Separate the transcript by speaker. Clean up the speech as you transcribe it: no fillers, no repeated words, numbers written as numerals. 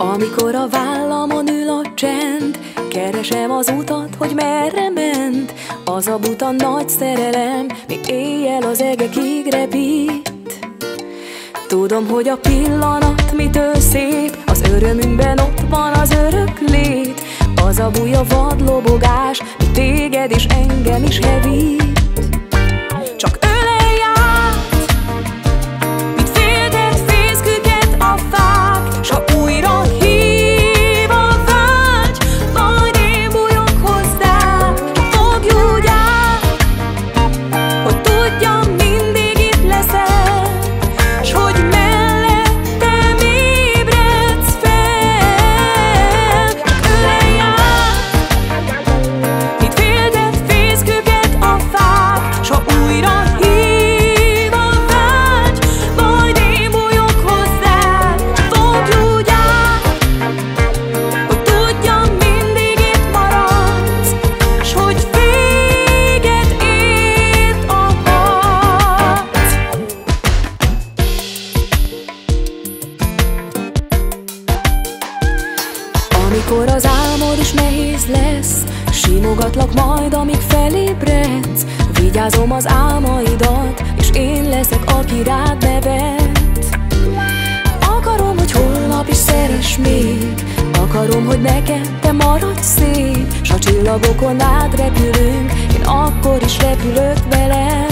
Speaker 1: Amikor a vállamon ül a csend, keresem az utat, hogy merre ment. Az a buta nagy szerelem, még éjjel az egekig repít. Tudom, hogy a pillanat mitől szép, az örömünkben ott van az örök lét. Az a buja vad lobogás, mi téged és engem is hevít. Csak ölelj át, mint féltett fészküket a fák, s ha újra hív a vágy, majd én bújok hozzád. Fogj úgy át, hogy tudjam, mindig itt leszel, s hogy mellettem ébredsz fel. Ölelj át, mint féltett fészküket a fák, s ha újra hív a vágy, majd én bújok hozzád. Fogj úgy át, hogy tudjam, mindig itt maradsz, s hogy véget ért a harc. Amikor az álmod is nehéz lesz, simogatlak majd, amíg felébredsz. Vigyázom az álmaidat, és én leszek, aki rád nevet. Akarom, hogy holnap is szeress még, akarom, hogy neked te maradj szép, s a csillagokon átrepülünk, én akkor is repülök veled.